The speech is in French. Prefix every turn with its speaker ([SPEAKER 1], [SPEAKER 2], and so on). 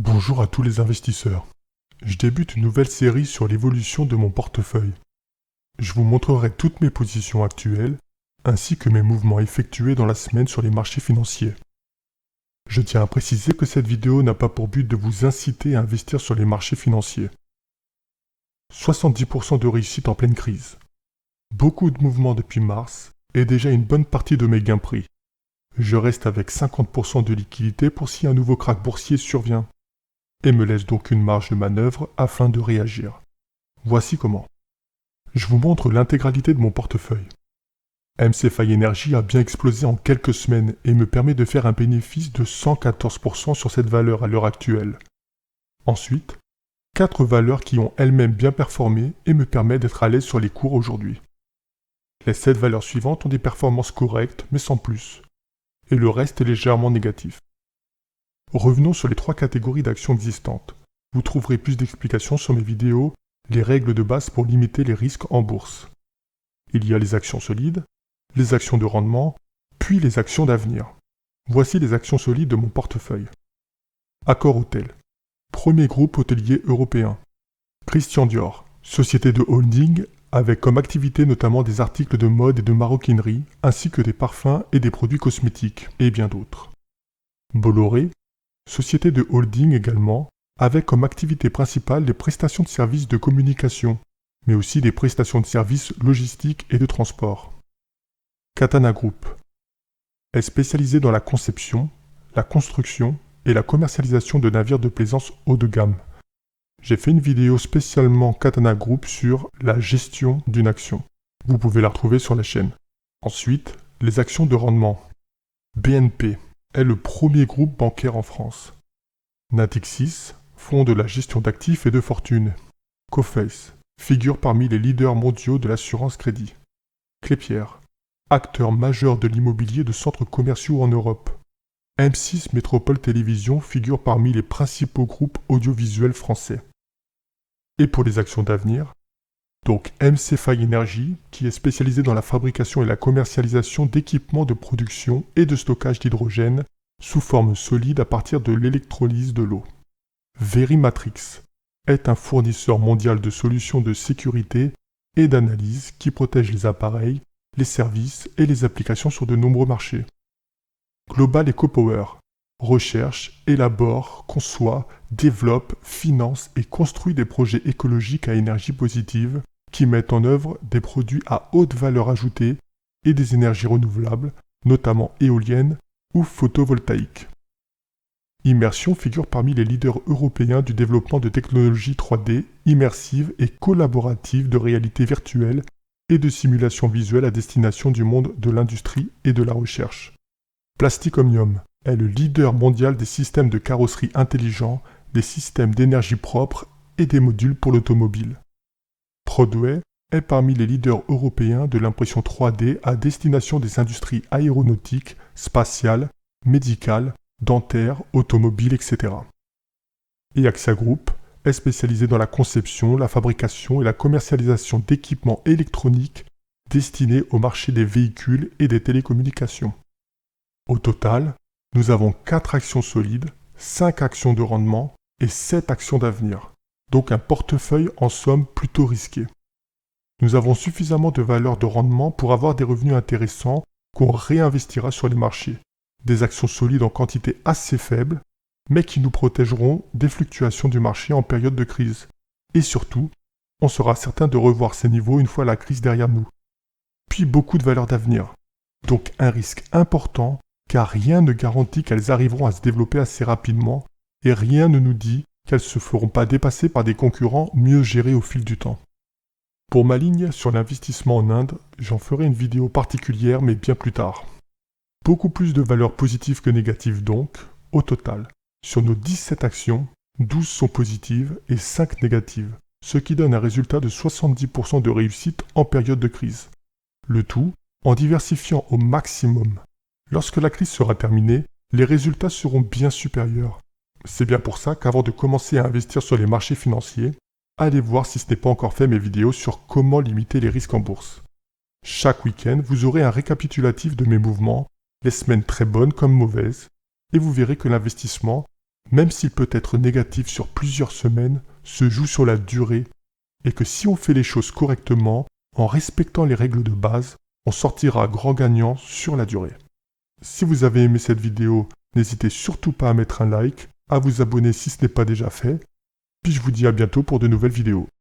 [SPEAKER 1] Bonjour à tous les investisseurs. Je débute une nouvelle série sur l'évolution de mon portefeuille. Je vous montrerai toutes mes positions actuelles, ainsi que mes mouvements effectués dans la semaine sur les marchés financiers. Je tiens à préciser que cette vidéo n'a pas pour but de vous inciter à investir sur les marchés financiers. 70% de réussite en pleine crise. Beaucoup de mouvements depuis mars et déjà une bonne partie de mes gains pris. Je reste avec 50% de liquidité pour si un nouveau krach boursier survient, et me laisse donc une marge de manœuvre afin de réagir. Voici comment. Je vous montre l'intégralité de mon portefeuille. MC Faye Energy a bien explosé en quelques semaines et me permet de faire un bénéfice de 114% sur cette valeur à l'heure actuelle. Ensuite, 4 valeurs qui ont elles-mêmes bien performé et me permettent d'être à l'aise sur les cours aujourd'hui. Les 7 valeurs suivantes ont des performances correctes mais sans plus, et le reste est légèrement négatif. Revenons sur les 3 catégories d'actions existantes. Vous trouverez plus d'explications sur mes vidéos, les règles de base pour limiter les risques en bourse. Il y a les actions solides, les actions de rendement, puis les actions d'avenir. Voici les actions solides de mon portefeuille. Accor Hôtel. Premier groupe hôtelier européen. Christian Dior, société de holding avec comme activité notamment des articles de mode et de maroquinerie, ainsi que des parfums et des produits cosmétiques, et bien d'autres. Bolloré, société de holding également, avec comme activité principale les prestations de services de communication, mais aussi des prestations de services logistiques et de transport. Katana Group est spécialisée dans la conception, la construction et la commercialisation de navires de plaisance haut de gamme. J'ai fait une vidéo spécialement Katana Group sur la gestion d'une action. Vous pouvez la retrouver sur la chaîne. Ensuite, les actions de rendement. BNP est le premier groupe bancaire en France. Natixis, fonds de la gestion d'actifs et de fortune. Coface, figure parmi les leaders mondiaux de l'assurance crédit. Klépierre, acteur majeur de l'immobilier de centres commerciaux en Europe. M6 Métropole Télévision figure parmi les principaux groupes audiovisuels français. Et pour les actions d'avenir, donc MC Faye Energy, qui est spécialisé dans la fabrication et la commercialisation d'équipements de production et de stockage d'hydrogène sous forme solide à partir de l'électrolyse de l'eau. Verimatrix est un fournisseur mondial de solutions de sécurité et d'analyse qui protège les appareils, les services et les applications sur de nombreux marchés. Global EcoPower recherche, élabore, conçoit, développe, finance et construit des projets écologiques à énergie positive qui mettent en œuvre des produits à haute valeur ajoutée et des énergies renouvelables, notamment éoliennes ou photovoltaïques. Immersion figure parmi les leaders européens du développement de technologies 3D immersives et collaboratives de réalité virtuelle et de simulation visuelle à destination du monde de l'industrie et de la recherche. Plastic Omnium est le leader mondial des systèmes de carrosserie intelligents, des systèmes d'énergie propre et des modules pour l'automobile. Prodway est parmi les leaders européens de l'impression 3D à destination des industries aéronautiques, spatiales, médicales, dentaires, automobiles, etc. Et AXA Group est spécialisé dans la conception, la fabrication et la commercialisation d'équipements électroniques destinés au marché des véhicules et des télécommunications. Au total, nous avons 4 actions solides, 5 actions de rendement et 7 actions d'avenir. Donc un portefeuille en somme plutôt risqué. Nous avons suffisamment de valeur de rendement pour avoir des revenus intéressants qu'on réinvestira sur les marchés. Des actions solides en quantité assez faible, mais qui nous protégeront des fluctuations du marché en période de crise. Et surtout, on sera certain de revoir ces niveaux une fois la crise derrière nous. Puis beaucoup de valeur d'avenir. Donc un risque important, car rien ne garantit qu'elles arriveront à se développer assez rapidement, et rien ne nous dit qu'elles ne se feront pas dépasser par des concurrents mieux gérés au fil du temps. Pour ma ligne sur l'investissement en Inde, j'en ferai une vidéo particulière mais bien plus tard. Beaucoup plus de valeurs positives que négatives donc, au total. Sur nos 17 actions, 12 sont positives et 5 négatives, ce qui donne un résultat de 70% de réussite en période de crise. Le tout en diversifiant au maximum. Lorsque la crise sera terminée, les résultats seront bien supérieurs. C'est bien pour ça qu'avant de commencer à investir sur les marchés financiers, allez voir si ce n'est pas encore fait mes vidéos sur comment limiter les risques en bourse. Chaque week-end, vous aurez un récapitulatif de mes mouvements, les semaines très bonnes comme mauvaises, et vous verrez que l'investissement même s'il peut être négatif sur plusieurs semaines, se joue sur la durée et que si on fait les choses correctement, en respectant les règles de base, on sortira grand gagnant sur la durée. Si vous avez aimé cette vidéo, n'hésitez surtout pas à mettre un like, à vous abonner si ce n'est pas déjà fait, puis je vous dis à bientôt pour de nouvelles vidéos.